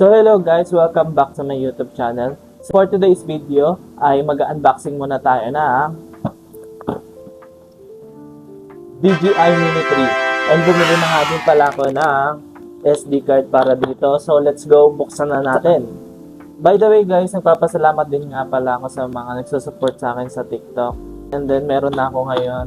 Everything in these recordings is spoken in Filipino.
So hello guys, welcome back to my YouTube channel. So, for today's video ay mag-unboxing muna tayo na DJI Mini 3. And bumili na nga din pala ako ng SD card para dito. So let's go, buksan na natin. By the way guys, nagpapasalamat din nga pala ako sa mga nagsusupport sa akin sa TikTok. And then meron na ako ngayon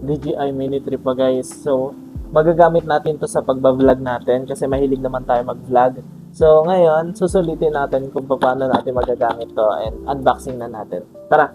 DJI Mini 3 pa guys. So magagamit natin to sa pagbablog natin kasi mahilig naman tayo mag-vlog. So ngayon, susulitin natin kung paano natin magagamit to and unboxing na natin. Tara!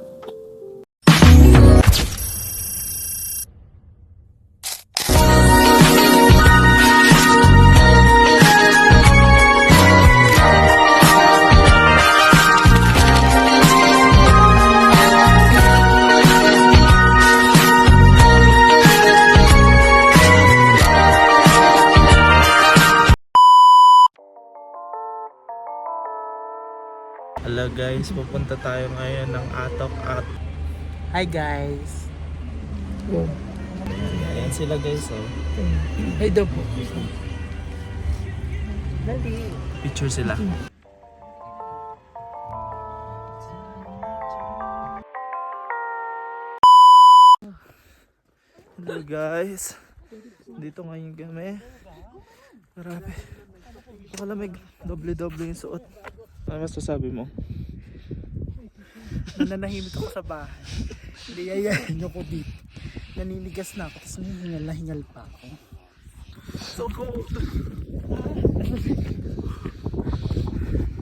Hello guys, pupunta tayo ngayon ng Atok at Hi guys. ayan sila guys oh. Hey daw po. Dali. Picture sila. Hello guys. Dito ngayon kami. Grabe. Nakalamig. Doble-doble yung suot. Ano masasabi mo? Nananahimik ako sa bahay. Liyayain ako dito. Naninigas na ako. Tapos hingal na hingal pa ako. So cold.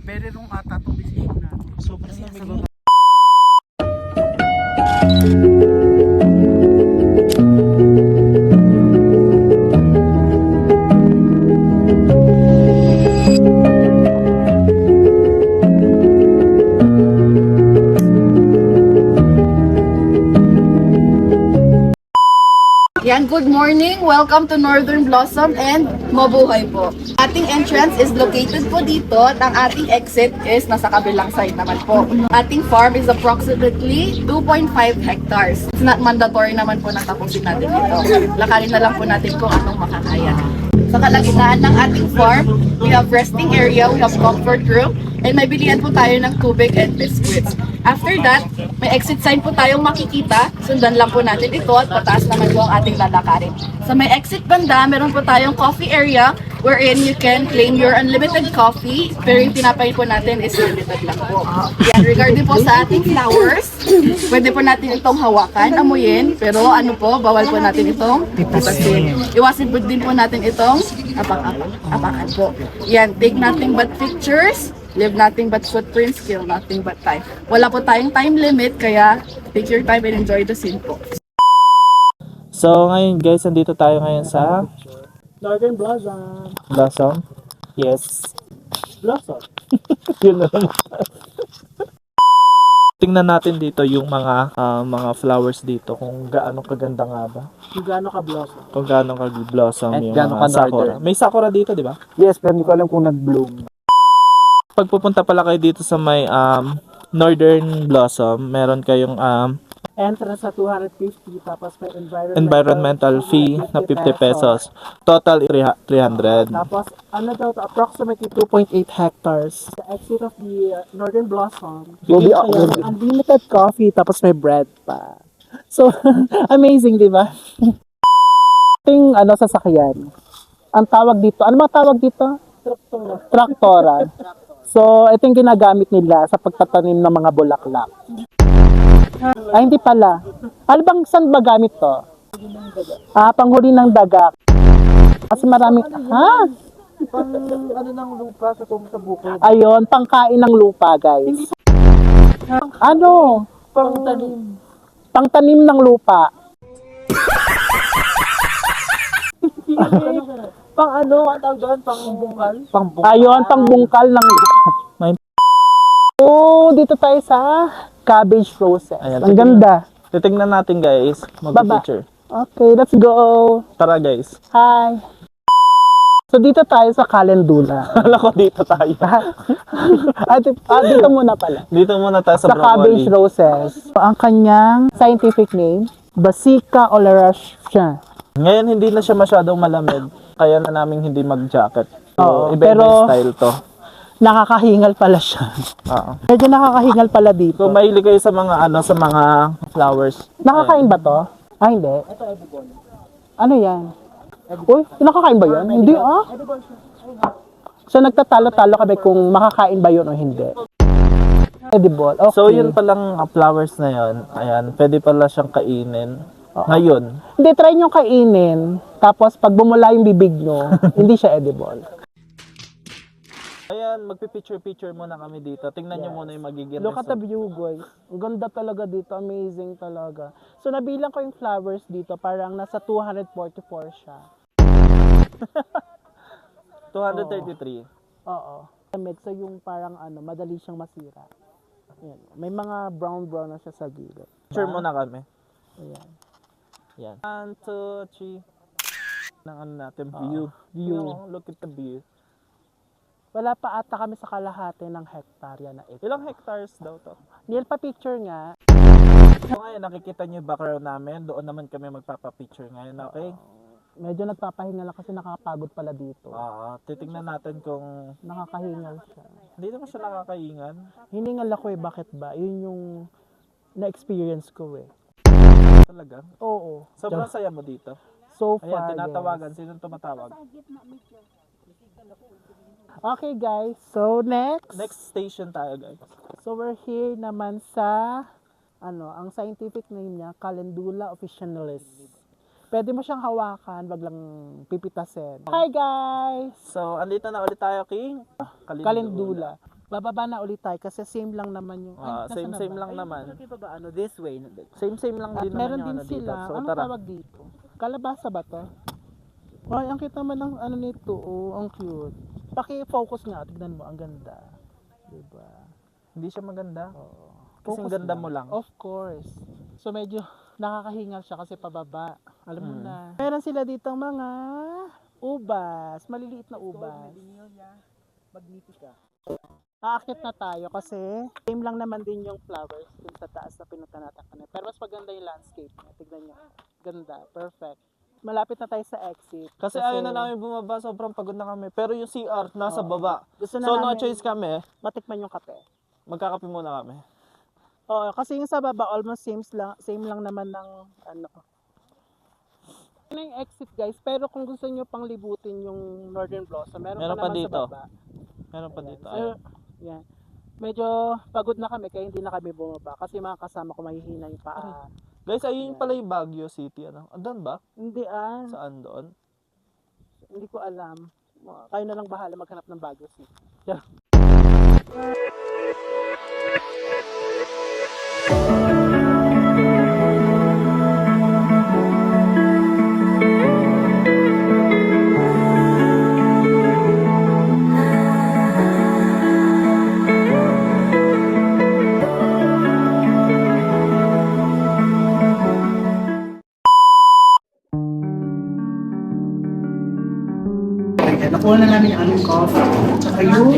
Very wrong ata itong decision natin. Sobrang lamig. Yan, good morning. Welcome to Northern Blossom and mabuhay po. Ating entrance is located po dito at ang ating exit is nasa kabilang side naman po. Ating farm is approximately 2.5 hectares. It's not mandatory naman po na tapusin natin dito. Lakarin na lang po natin kung anong makakaya. Sa kalagitnaan ng ating farm, we have resting area, we have comfort room, and may bilihan po tayo ng tubig and biscuits. After that, may exit sign po tayong makikita. Sundan lang po natin ito at pataas naman po ang ating lalakarin. Sa may exit banda, meron po tayong coffee area wherein you can claim your unlimited coffee. Pero yung tinapay po natin is limited lang po. Yan, regarding po sa ating flowers, pwede po natin itong hawakan, amuyin. Pero ano po, bawal po natin itong pipasin. Iwasin po din po natin itong apakan po. Yan, take nothing but pictures. Leave nothing but footprints, kill nothing but time. Wala po tayong time limit, kaya take your time and enjoy the scene po. So ngayon guys, andito tayo ngayon sa Northern Blossom. Blossom. Yes. Blossom. Yun na naman. Tingnan natin dito yung mga flowers dito kung gaano kaganda nga ba. Kung gaano ka blossom. Kung gaano kag-blossom At yung gaano mga ka sakura. northern. May sakura dito, di ba? Yes, pero hindi ko alam kung nag-bloom. Pag pupunta pala kayo dito sa may Northern Blossom, meron kayong Entrance sa 250, tapos may environmental fee na 50 pesos. Total 300. Tapos, ano daw to, approximately 2.8 hectares. The exit of the Northern Blossom will be unlimited coffee, tapos may bread pa. So, amazing, di ba? Yung sasakyan. Ang tawag dito, ano mga tawag dito? Traktora. So, ito yung ginagamit nila sa pagtatanim ng mga bulaklak. Ay, hindi pala. Ano bang saan ba gamit to? Panghuli ng daga. Kasi maraming, Ano ng lupa sa bukid? Ayun, pangkain ng lupa, guys. Ano? Pangtanim. Pangtanim ng lupa. Pang ano? Ang tawag doon? Pangbungkal? Ayun, pangbungkal ng lupa. Oh, dito tayo sa cabbage roses. Ayan, Ang ganda. Titingnan natin guys. Mag-picture. Okay, let's go. Tara guys. Hi. So dito tayo sa Calendula. Alam ko dito tayo. Dito muna pala. Dito muna tayo sa Cabbage broccoli. roses. Ang kanyang scientific name, Brassica oleracea. Ngayon hindi na siya masyadong malamig. Kaya na namin hindi mag-jacket. Oo, Iba-iba pero- yung style to. Nakakahingal pala siya. Oo. Medyo nakakahingal pala dito. Kung mahilig kayo sa mga sa mga flowers. Nakakain ba to? Ah, hindi. Ano yan? Uy, nakakain ba yan? Hindi So nagtatalo-talo kami kung makakain ba yun o hindi. Edible. Okay. So yun palang flowers na yun. Ayan, pwede pala siyang kainin. Ngayon. Hindi, try nyo kainin. Tapos pag bumula yung bibig nyo, hindi siya edible. Ayan, magpipicture-picture muna kami dito. Tingnan nyo muna yung magiging Look at the result. view, guys. Ang ganda talaga dito. Amazing talaga. So, nabilang ko yung flowers dito. Parang nasa 244 siya. 233. Oo. So, yung parang madali siyang masira. Ayan. May mga brown-brown na siya sa gilid. Picture muna kami. Ayan. Yan. 1, 2, 3. Ng natin, view. view. No, look at the view. Wala pa ata kami sa kalahati ng hektarya na ito. Ilang hectares daw to? Neil, pa-picture nga. So ngayon, nakikita nyo yung background namin. Doon naman kami magpapapicture ngayon, okay? Medyo nagpapahinga lang kasi nakakapagod pala dito. Titingnan natin kung Nakakahingal siya. hindi naman siya nakakaingan. Hiningal ako bakit ba? Yun yung na-experience ko Talaga. Oo. Sobrang saya mo dito. So Ayan, far, tinatawagan. Sinong tumatawag? Okay guys, so next. Next station tayo, guys. So we're here naman sa, ang scientific name niya, Calendula officinalis. Pwede mo siyang hawakan, wag lang pipitasin. Hi guys! So, andito na ulit tayo, King. Calendula. Bababa na ulit tayo kasi same lang naman yung... Same lang naman. ba? This way. Same lang At din meron naman din yung dito. sila. So, Anong tara. tawag dito? Kalabasa ba to? Ay, ang kita man ng nito. Oh, ang cute. Paki-focus nga. Tignan mo. Ang ganda. Diba? Hindi siya maganda. Oo. Kasi ang ganda mo lang. Of course. So, medyo nakakahingal siya kasi pababa. Alam mo na. Meron sila dito mga ubas. Maliliit na ubas. Magnifica. Aakit na tayo kasi same lang naman din yung flowers dun sa taas na pinunta natin kanina. Pero mas maganda yung landscape niya. Tignan nyo. Ganda. Perfect. Malapit na tayo sa exit. Kasi ayaw na namin bumaba, sobrang pagod na kami. Pero yung CR nasa baba. Gusto na So no namin choice kami, matikman yung kape. magkakape muna kami. Oo, kasi yung sa baba almost same lang naman ng Yun na yung exit guys, pero kung gusto nyo pang libutin yung Northern Blossom, meron Meron pa pa naman dito. sa baba. Meron pa dito. So, yan. Medyo pagod na kami kaya hindi na kami bumaba kasi mga kasama ko mahihina yung paa. Guys, ayun pala yung Baguio City. Andun ba? Hindi Saan doon? hindi ko alam. Kayo na lang bahala maghanap ng Baguio City. Yeah. Nakuha na namin yung aming coffee. Tsaka yung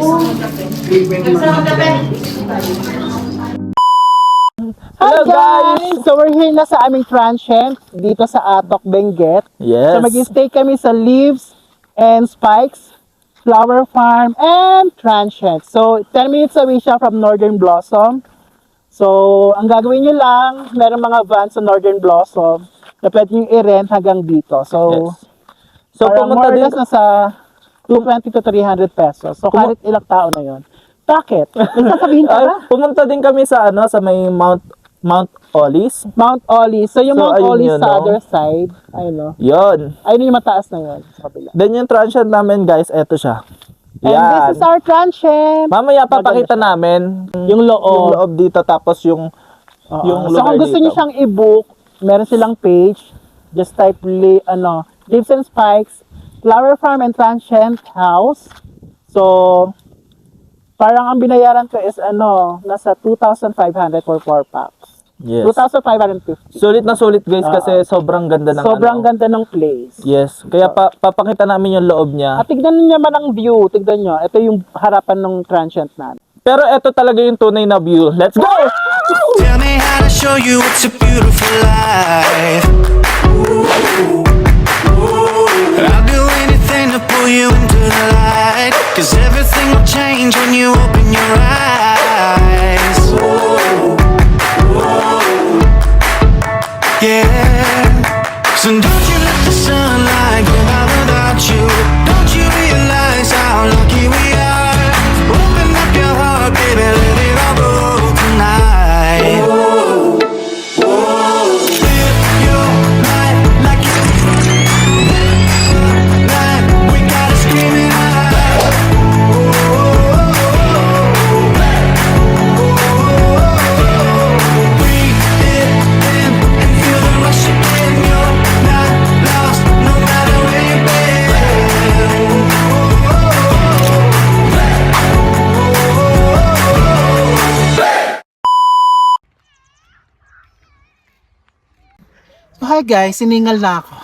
Hello, guys! So we're here na sa aming transient dito sa Atok, Benguet. Yes. So mag-stay kami sa Leaves and Spikes, Flower Farm, and Transient. So 10 minutes away siya from Northern Blossom. So ang gagawin nyo lang, meron mga vans sa Northern Blossom na pwede nyo i-rent hanggang dito. So, Yes. So parang pumunta more or din less nasa 220 to 300 pesos. So kahit ilang tao na yon. Bakit? May sasabihin ka ba? pumunta din kami sa sa may Mount Olis. Mount Olis. So yung So, Mount ayun Olis yun, sa no? other side, ayun no. Yon. Ayun yung mataas na yun sa kabila. Then yung transient namin, guys, eto siya. And this is our transient. Mamaya papakita Maganda namin Yung loob. yung loob dito tapos yung Oo. yung So lugar kung gusto dito. niyo siyang i-book, meron silang page. Just type Leaves and Spikes, Flower Farm and Transient House. So parang ang binayaran ko is nasa 2,500 for 4 packs. Yes. 2,550. Sulit na sulit, guys, kasi sobrang ganda ng Sobrang ganda ng place. Yes. Kaya papakita namin yung loob niya. At tignan niyo naman ang view. Tignan niyo. Ito yung harapan ng transient namin. Pero eto talaga yung tunay na view. Let's go! Tell me how to show you it's a beautiful life. I'll do anything to pull you into the light. yeah. So don't you let the sunlight go out without you. Don't you realize how lucky we are? Open up your heart, baby, let it all go tonight. Live your life like you life. We gotta scream it out. Breathe it in and feel the rush again. You're not lost, no matter where you've been. So hi guys, siningal na ako.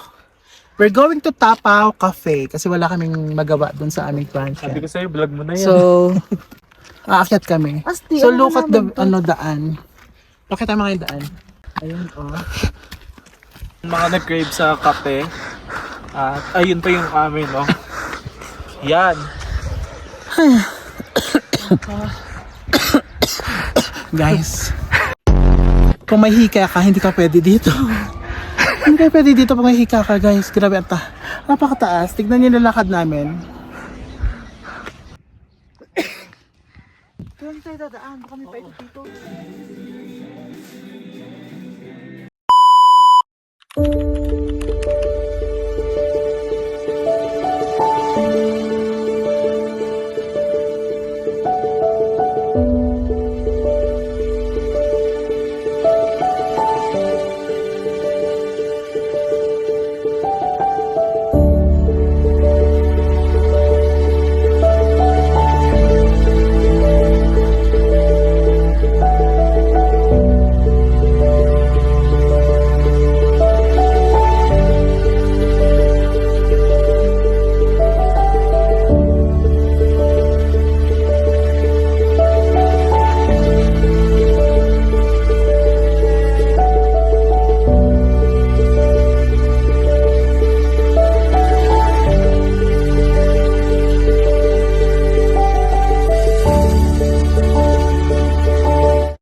We're going to Tapao Cafe kasi wala kaming magawa dun sa aming Sabi plancha. ko sa'yo, vlog mo na yan. So, aakyat kami. So look at the daan. Pakita mo yung daan. Ayun oh. Mga nag-crave sa kape. At ayun pa yung amin, no? Yan. Guys, kung may hika ka, hindi ka pwede dito. Hindi ka pwede dito pag may hika ka, guys. Grabe ang napakataas. Tignan niyo yung lakad namin. Doon tayo dadaan. Baka may paikot dito.